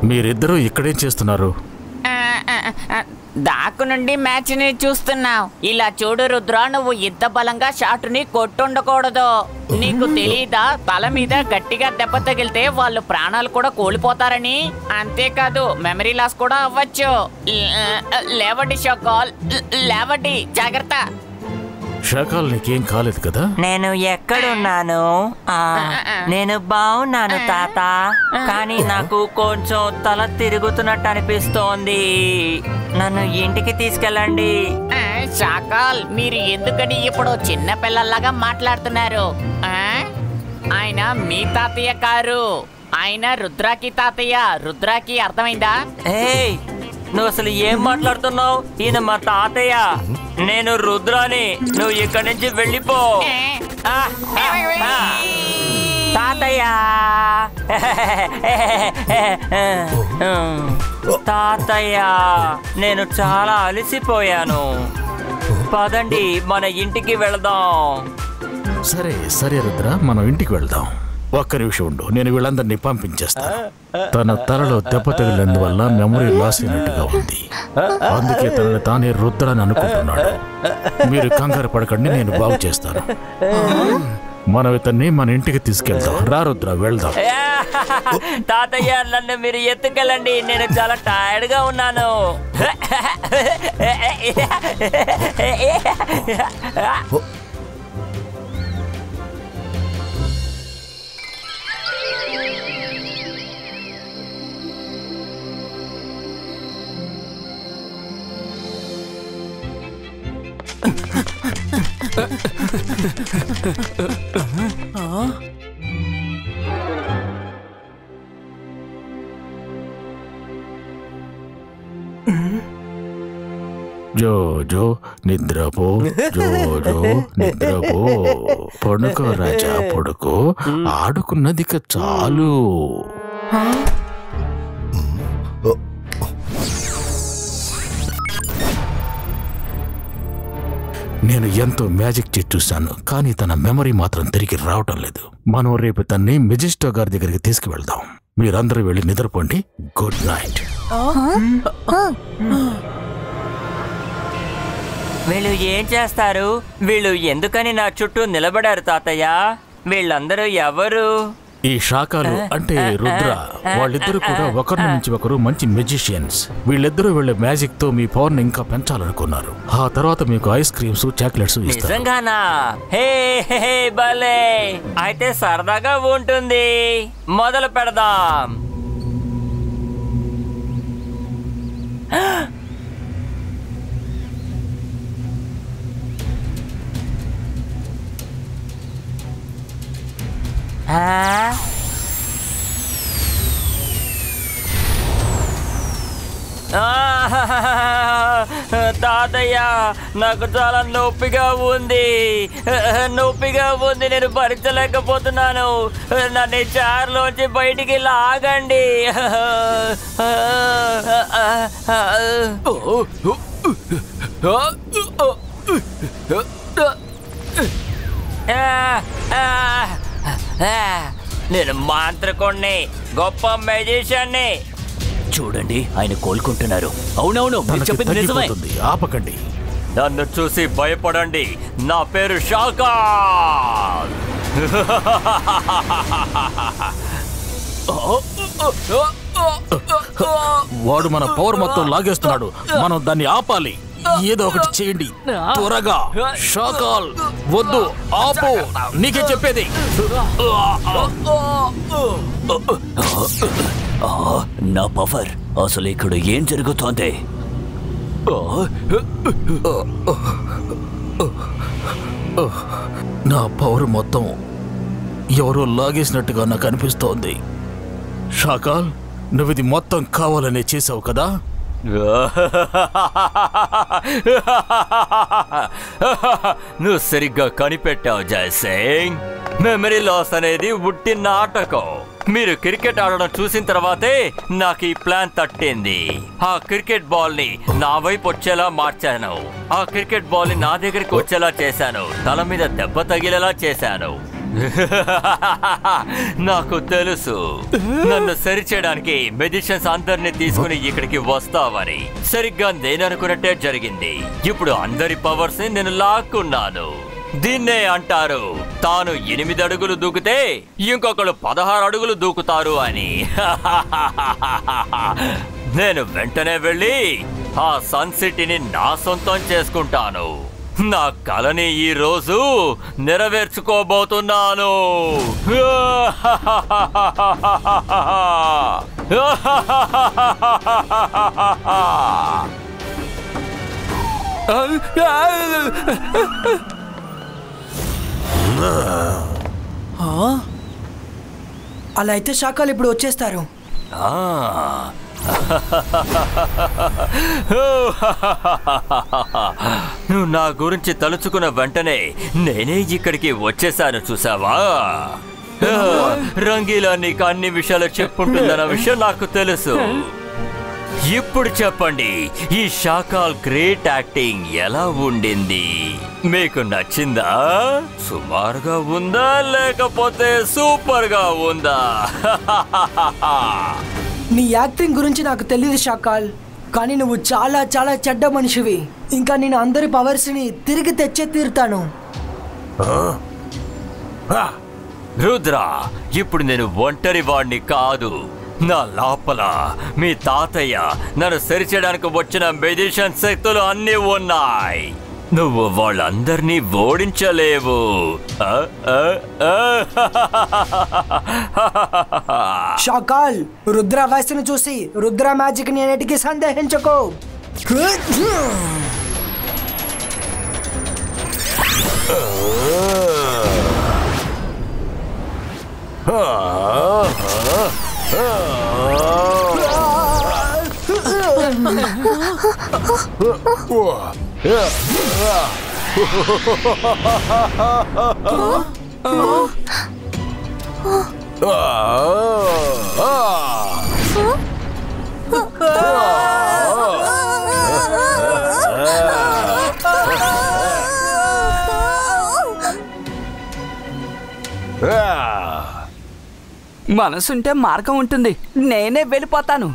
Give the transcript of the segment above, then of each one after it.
మీరిద్దరూ ఇక్కడేం చేస్తున్నారు? దాకు నుండి మ్యాచ్ ని చూస్తున్నావు. ఇలా చూడు రుద్ర, నువ్వు ఇంత బలంగా షాట్ ని కొట్టుండకూడదు. నీకు తెలీదా, తల మీద గట్టిగా దెబ్బ తగిలితే వాళ్ళు ప్రాణాలు కూడా కోల్పోతారని? అంతేకాదు మెమరీ లాస్ కూడా అవ్వచ్చు. లేవండి షకాల్, లేవండి, జాగ్రత్త. షకాల్ నీకేం కాలేదు కదా? నేను ఎక్కడున్నాను? నేను బాగున్నాను తాత, కానీ నాకు కొంచెం తల తిరుగుతున్నట్టు అనిపిస్తోంది. నన్ను ఇంటికి తీసుకెళ్ళండి. షకాల్, మీరు ఎందుకని ఇప్పుడు చిన్న పిల్లల్లాగా మాట్లాడుతున్నారు? ఆయన మీ తాతయ్య కారు, ఆయన రుద్రాకి తాతయ్య. రుద్రాకి అర్థమైందా? ఏయ్, నువ్వు అసలు ఏం మాట్లాడుతున్నావు? ఈయన మా తాతయ్య, నేను రుద్రాని. నువ్వు ఇక్కడి నుంచి వెళ్ళిపో. తాతయ్య, తాతయ్య, నేను చాలా అలసిపోయాను. పదండి, మన ఇంటికి వెళదాం. సరే సరే రుద్ర, మనం ఇంటికి వెళ్దాం. ఒక్క నిమిషం ఉండు, నేను వీళ్ళందరినీ పంపించేస్తాను. తన తలలో దెబ్బ తగిలినందువల్ల మెమరీ లాస్ అయినట్టుగా ఉంది. అందుకే తనని తానే రుద్రని అనుకుంటున్నాడు. మీరు కంగారు పడకండి, నేను బాగు చేస్తాను. మనం ఇతన్ని మన ఇంటికి తీసుకెళ్దాం. రా రుద్ర, వెళ్దాం. తాతయ్య, నన్ను మీరు ఎత్తుకెళ్ళండి, నేను చాలా టైర్డ్ గా ఉన్నాను. జో జో నిద్రపో, జో జో నిద్రపో. పడుకో రాజా, పడుకో. ఆడుకున్నదిక చాలు. నేను ఎంతో మ్యాజిక్ చేసి చూశాను, కానీ తన మెమరీ మాత్రం తిరిగి రావటం లేదు. మనం రేపు తన్ని మెజిస్టో గారి దగ్గరికి తీసుకువెళ్దాం. మీరందరూ వెళ్ళి నిద్రపోండి. Good night. వీళ్ళు ఏం చేస్తారు? వీళ్ళు ఎందుకని నా చుట్టూ నిలబడారు తాతయ్య? వీళ్ళందరూ ఎవరు? ఈ శాఖలు అంటే రుద్ర, వాళ్ళిద్దరూ కూడా ఒకరి నుంచి ఒకరు మంచి మెజిషియన్స్. వీళ్ళిద్దరూ వీళ్ళ మ్యాజిక్ తో మీ పవర్ ని ఇంకా పెంచాలనుకున్నారు. ఆ తర్వాత మీకు ఐస్ క్రీమ్స్, చాక్లెట్స్ ఇస్తారు. నిజంగానా? హే హే, భలే. అయితే సరదాగా ఉంటుంది. మొదలు పెడదాం. తాతయ్య, నాకు చాలా నొప్పిగా ఉంది. నేను భరించలేకపోతున్నాను. నన్ను చారులోంచి బయటికి లాగండి. నేను మాంత్రికుణ్ణి, గొప్ప మెజిషియన్ని. చూడండి, ఆయన కోలుకుంటున్నారు. అవునవును, మీరు చెప్పింది నిజమే. ఆపకండి. నన్ను చూసి భయపడండి. నా పేరు షాకాల్. వాడు మన పవర్ మొత్తం లాగేస్తున్నాడు. మనం దాన్ని ఆపాలి. ఏదో ఒకటి చేయండి త్వరగా. షాకాల్ వద్దు, ఆపు. నీకే చెప్పేది. నా పవర్, అసలు ఇక్కడ ఏం జరుగుతోంది? నా పవర్ మొత్తం ఎవరో లాగేసినట్టుగా నాకు అనిపిస్తోంది. షాకాల్, నువ్వు ఇది మొత్తం కావాలనే చేసావు కదా? నువ్వు సరిగ్గా కనిపెట్టావు జయసింగ్. మెమరీ లాస్ అనేది ఉట్టి నాటకం. మీరు క్రికెట్ ఆడడం చూసిన తర్వాతే నాకు ఈ ప్లాన్ తట్టింది. ఆ క్రికెట్ బాల్ ని నా వైపు వచ్చేలా మార్చాను. ఆ క్రికెట్ బాల్ ని నా దగ్గరికి వచ్చేలా చేశాను. తల మీద దెబ్బ తగిలేలా చేశాను. నాకు తెలుసు నన్ను సరిచేయడానికి మెజిషియన్స్ అందరినీ తీసుకుని ఇక్కడికి వస్తావని. సరిగ్గా నేను అనుకున్నట్టే జరిగింది. ఇప్పుడు అందరి పవర్స్ ని నేను లాక్కున్నాను. దీన్నే అంటారు తాను 8 అడుగులు దూకితే ఇంకొకరు 16 అడుగులు దూకుతారు అని. నేను వెంటనే వెళ్ళి ఆ సన్ సిటీని నా సొంతం చేసుకుంటాను. నా కలని ఈ రోజు నెరవేర్చుకోబోతున్నాను. అలా అయితే షాకాల్ ఇప్పుడు వచ్చేస్తారు. నువ్వు నా గురించి తలుచుకున్న వెంటనే నేనే ఇక్కడికి వచ్చేసాను, చూసావా? రంగీలా నీకు అన్ని విషయాలు చెప్పుంటుందన్న విషయం నాకు తెలుసు. ఇప్పుడు చెప్పండి, ఈ షాకాల్ గ్రేట్ యాక్టింగ్ ఎలా ఉండింది? మీకు నచ్చిందా? సుమారుగా ఉందా లేకపోతే సూపర్ గా ఉందా? నీ యాక్టింగ్ గురించి నాకు తెలియదు షాకాల్, కానీ నువ్వు చాలా చాలా చెడ్డ మనిషివి. ఇంకా నేను అందరి పవర్స్ ని తిరిగి తెచ్చే తీరుతాను. రుద్ర, ఇప్పుడు నేను ఒంటరి వాడిని కాదు. నా లోపల మీ తాతయ్య నన్ను సరిచేయడానికి వచ్చిన మెజిషియన్ శక్తులు అన్నీ ఉన్నాయి. నువ్వు వాళ్ళందరినీ ఓడించలేవు. షాకాల్, రుద్ర వయసును చూసి రుద్ర మ్యాజిక్ ని నేటికి సందేహించకు. మనసుంటే మార్గం ఉంటుంది. నేనే వెళ్ళిపోతాను.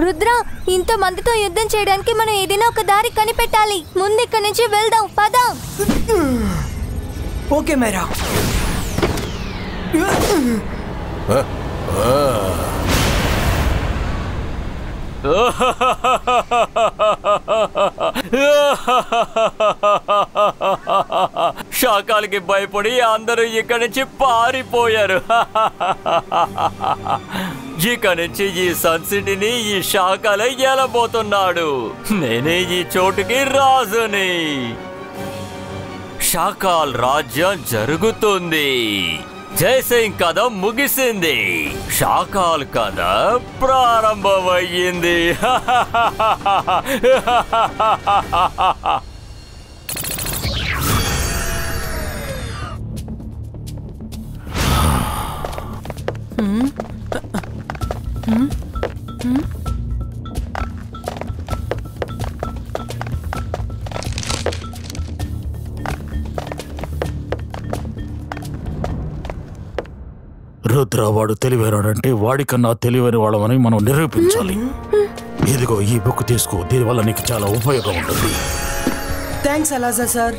రుద్ర, ఇంత మందితో యుద్ధం చేయడానికి మనం ఏదైనా ఒక దారి కనిపెట్టాలి. ముందు ఇక్కడి నుంచి వెళ్దాం, పద. ఓకే మేరా. షాకాలకి భయపడి అందరూ ఇక్కడి నుంచి పారిపోయారు. ఇక నుంచి ఈ సన్ సిటీని ఈ షాకాల ఏలబోతున్నాడు. నేనే ఈ చోటుకి రాజుని. షాకాల్ రాజ్యం జరుగుతుంది. జై సింగ్ కథ ముగిసింది. షాకాల్ కథ ప్రారంభమయ్యింది. రుద్ర వాడు తెలివైనడంటే వాడికన్నా తెలివైన వాళ్ళమని మనం నిరూపించాలి. ఇదిగో ఈ బుక్ తీసుకో, దీనివల్ల నీకు చాలా ఉపయోగం ఉంటుంది. థ్యాంక్స్ అలాజా సార్.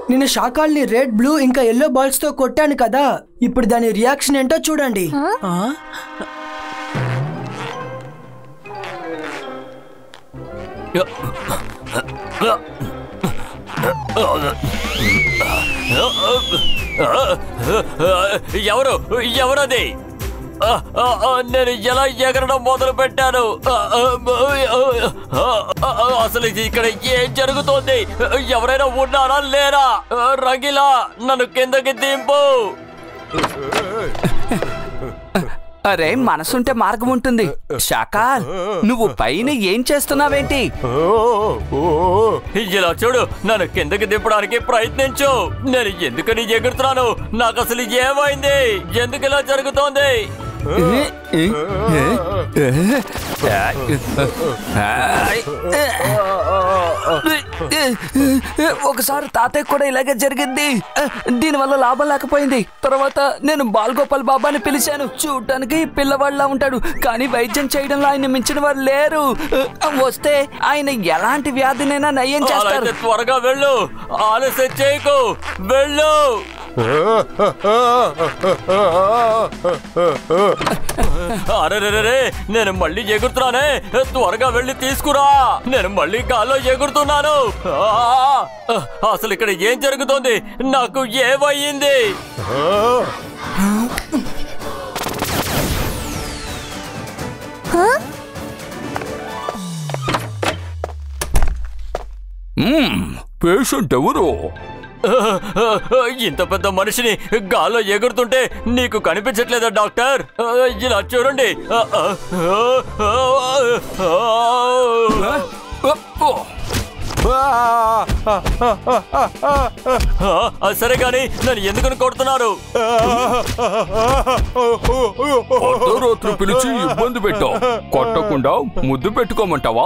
నేను షాకాల్ని రెడ్, బ్లూ ఇంకా ఎల్లో బాల్స్ తో కొట్టాను కదా. ఇప్పుడు దాని రియాక్షన్ ఏంటో చూడండి. ఎవరది? నేను ఎలా ఎగరడం మొదలు పెట్టాను? అసలు ఇక్కడ ఏం జరుగుతోంది? ఎవరైనా ఉన్నారా లేరా? రంగిలా నన్ను కిందకి దింపు. అరే, మనసుంటే మార్గం ఉంటుంది. షాకాల్, నువ్వు పైన ఏం చేస్తున్నావేంటి? ఇలా చూడు, నన్ను కిందకి దింపడానికి ప్రయత్నించు. నేను ఎందుకని ఎగురుతున్నాను? నాకు అసలు ఏమైంది? ఎందుకు ఇలా జరుగుతోంది? ఒకసారి తాతయ్య కూడా ఇలాగే జరిగింది. దీనివల్ల లాభం లేకపోయింది. తర్వాత నేను బాల్గోపాల్ బాబాని పిలిచాను. చూడటానికి పిల్లవాళ్ళ ఉంటాడు, కానీ వైద్యం చేయడంలో ఆయన మించిన వారు లేరు. వస్తే ఆయన ఎలాంటి వ్యాధినైనా నయం చేస్తారు. త్వరగా వెళ్ళు, ఆలస్యం చేయకు, వెళ్ళు. అరే, నేను మళ్ళీ ఎగురుతున్నానే. త్వరగా వెళ్ళి తీసుకురా. నేను మళ్ళీ గాల్లో ఎగురుతున్నాను. అసలు ఇక్కడ ఏం జరుగుతోంది? నాకు ఏమయ్యింది? పేషెంట్ ఎవరు? ఇంత పెద్ద మనిషిని గాల్లో ఎగురుతుంటే నీకు కనిపించట్లేదా డాక్టర్? ఇలా చూడండి. సరే గాని నన్ను ఎందుకని కొడుతున్నారు? అర్ధరాత్రి పిలిచి ఇబ్బంది పెట్టావు. కొట్టకుండా ముద్దు పెట్టుకోమంటావా?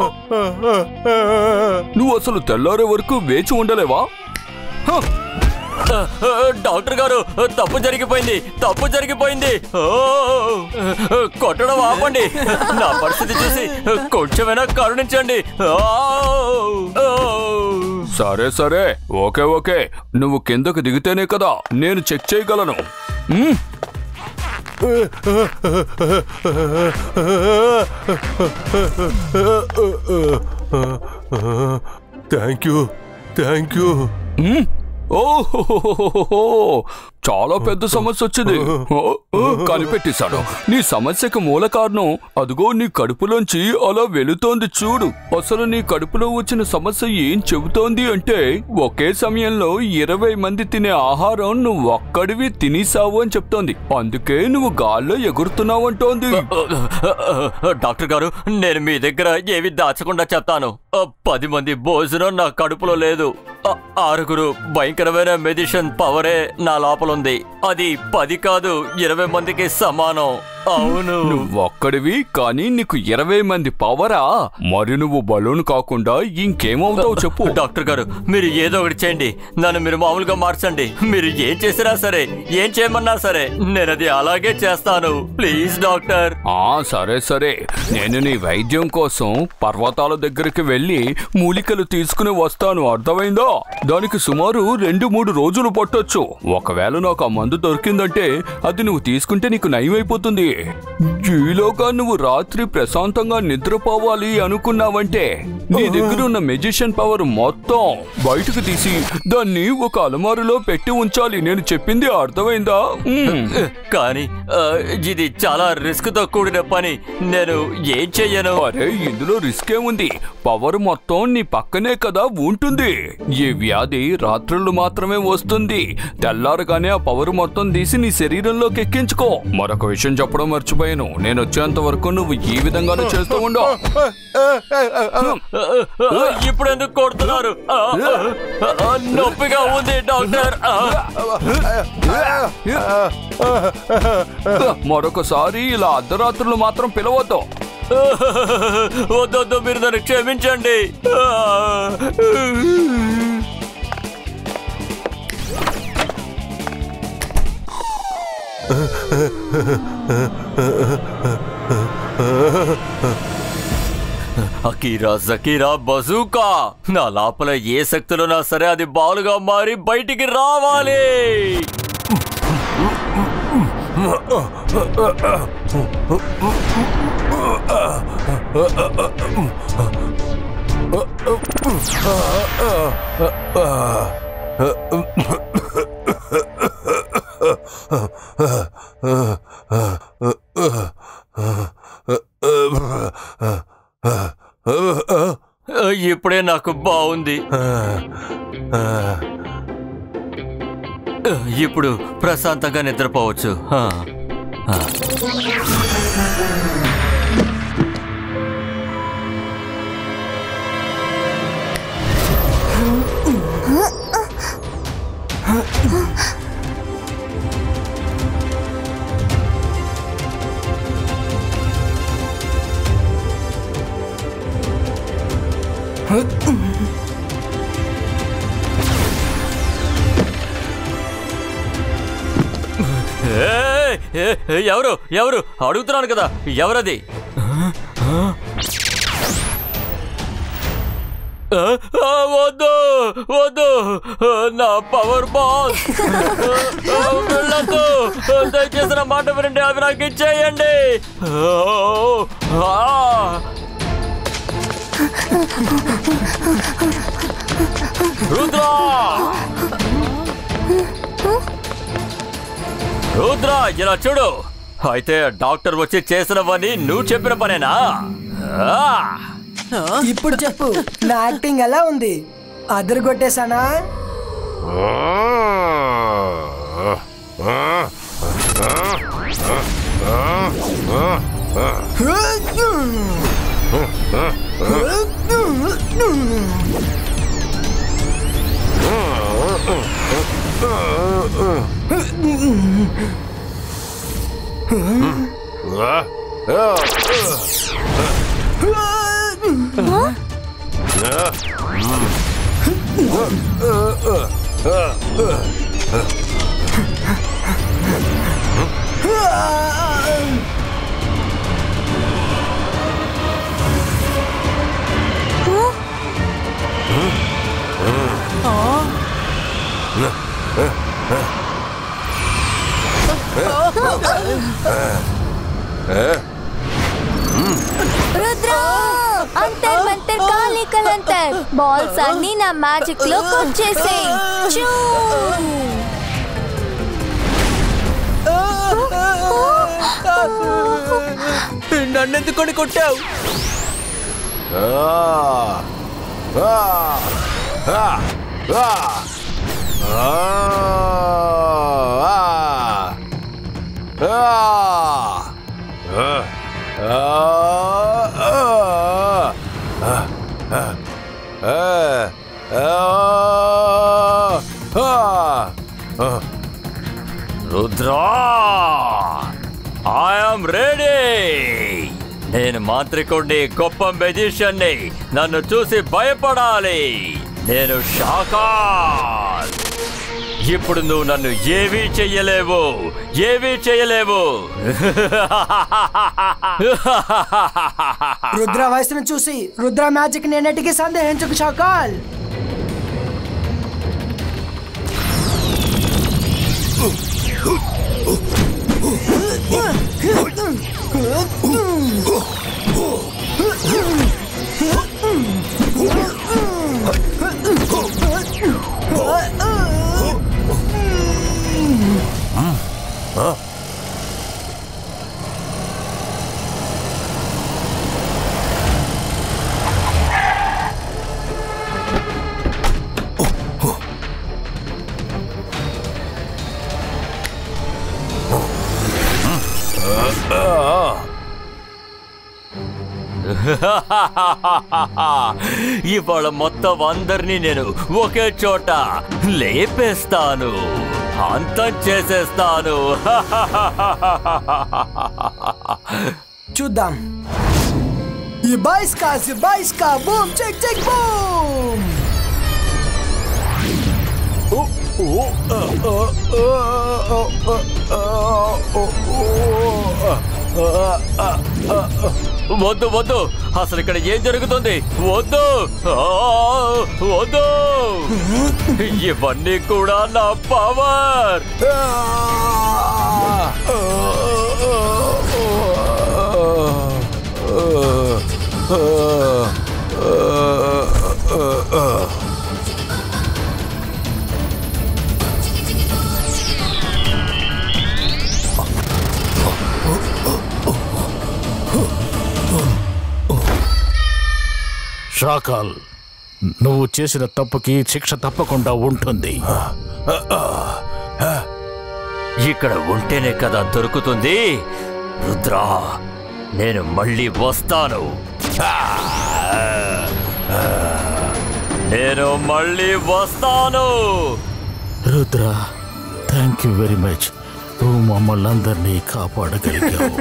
నువ్వు అసలు తెల్లారే వరకు వేచి ఉండలేవా? డాక్టర్ గారు, తప్పు జరిగిపోయింది. కొట్టడం ఆపండి. నా పరిస్థితి చూసి కొంచెమైనా కరుణించండి. సరే, ఓకే. నువ్వు కిందకు దిగితేనే కదా నేను చెక్ చేయగలను. Thank you. ఓహో, చాలా పెద్ద సమస్య వచ్చింది. కనిపెట్టేశాను. నీ సమస్యకు మూల కారణం అదిగో నీ కడుపులోంచి అలా వెళుతోంది చూడు. అసలు నీ కడుపులో వచ్చిన సమస్య ఏం చెబుతోంది అంటే, ఒకే సమయంలో 20 మంది తినే ఆహారం నువ్వు ఒక్కడివి తినేసావు అని చెప్తోంది. అందుకే నువ్వు గాల్లో ఎగురుతున్నావంటోంది. డాక్టర్ గారు, నేను మీ దగ్గర ఏవి దాచకుండా చెప్తాను. 10 మంది భోజనం నా కడుపులో లేదు. 6 భయంకరమైన మెడిసిన్ పవరే నా లోపల ఉంది. అది 10 కాదు 20 మందికి సమానం. అవును, నువ్వు ఒక్కడివి కానీ నీకు 20 మంది పవరా? మరి నువ్వు బలూన్ కాకుండా ఇంకేమవుతావు చెప్పు. డాక్టర్ గారు, మీరు ఏదో ఒకటి చేయండి. నన్ను మీరు మామూలుగా మార్చండి. మీరు ఏం చేసినా సరే, ఏం చేయమన్నా సరే, నేను అది అలాగే చేస్తాను. Please doctor. సరే, నేను నీ వైద్యం కోసం పర్వతాల దగ్గరికి వెళ్ళి మూలికలు తీసుకుని వస్తాను. అర్థమైందా? దానికి సుమారు 2-3 రోజులు పట్టొచ్చు. ఒకవేళ నాకు ఆ మందు దొరికిందంటే అది నువ్వు తీసుకుంటే నీకు నయమైపోతుంది. ఈలోగా నువ్వు రాత్రి ప్రశాంతంగా నిద్రపోవాలి అనుకున్నావంటే నీ దగ్గర ఉన్న మెజిషియన్ పవర్ మొత్తం బయటకు తీసి దాన్ని ఒక అలమారులో పెట్టి ఉంచాలి. నేను చెప్పింది అర్థమైందా? కానీ ఇది చాలా రిస్క్ తో కూడిన పని. నేను ఏం చెయ్యను? అరే ఇందులో రిస్క్ ఏముంది? పవర్ మొత్తం నీ పక్కనే కదా ఉంటుంది. ఈ వ్యాధి రాత్రులు మాత్రమే వస్తుంది. తెల్లారగానే ఆ పవర్ మొత్తం తీసి నీ శరీరంలోకి ఎక్కించుకో. మరొక విషయం చెప్పడం మర్చిపోయాను. నేను వచ్చేంత వరకు నువ్వు ఈ విధంగానే చేస్తూ ఉండు. ఇప్పుడు ఎందుకు కొడుతున్నారు? నొప్పిగా ఉంది డాక్టర్. మరొకసారి ఇలా అర్ధరాత్రులు మాత్రం పిలవద్దు. వద్దొద్దు, మీరు నన్ను క్షమించండి. అకీరా జకీరా బజూకా, నా లోపల ఏ శక్తులున్నా సరే అది బాలుగా మారి బయటికి రావాలి. ఇప్పుడే నాకు బాగుంది. ఇప్పుడు ప్రశాంతంగా నిద్రపోవచ్చు. ఎవరు ఎవరు అడుగుతున్నాను కదా, ఎవరది? వద్దు వద్దు, నా పవర్ బాల్ వెళ్ళొద్దు. దయచేసి నా మాట వినండి, అవి నాకు ఇచ్చేయండి. రుద్రా రుద్ర, ఇలా చూడు. అయితే డాక్టర్ వచ్చి చేసినవని నువ్వు చెప్పిన పనేనా? ఇప్పుడు చెప్పు, నా యాక్టింగ్ ఎలా ఉంది? అదరగొట్టేశానా? రుద్రా, అంతర్ మంతర్ కాళీ కలంతర్ బాల్స్ అన్ని నా మ్యాజిక్ లో వచ్చేసాయి. నన్నెందుకొని కొట్టావు? Rudra, I'm ready. నేను మాంత్రికుడిని, గొప్ప మెజిషియన్ని. నన్ను చూసి భయపడాలి. నేను షాకాల్. ఇప్పుడు నువ్వు నన్ను ఏవీ చెయ్యలేవు, ఏవీ చెయ్యలేవు. రుద్ర వయసును చూసి రుద్ర మ్యాజిక్ నేనటికి సందేహించకు షాకాల్. ఇవాళ మొత్తం అందరినీ నేను ఒకే చోట లేపేస్తాను, అంతం చేసేస్తాను. చూద్దాం. Ibaiska, boom, check, boom. వద్దు వద్దు, అసలు ఇక్కడ ఏం జరుగుతుంది? వద్దు వద్దు, ఇవన్నీ కూడా నా పవర్. షాకాల్, నువ్వు చేసిన తప్పుకి శిక్ష తప్పకుండా ఉంటుంది. ఇక్కడ ఉంటేనే కదా దొరుకుతుంది. రుద్రా, నేను మళ్ళీ వస్తాను. నేను మళ్ళీ వస్తాను. Rudra, thank you very much. నువ్వు మమ్మల్ని అందరినీ కాపాడగలిగావు.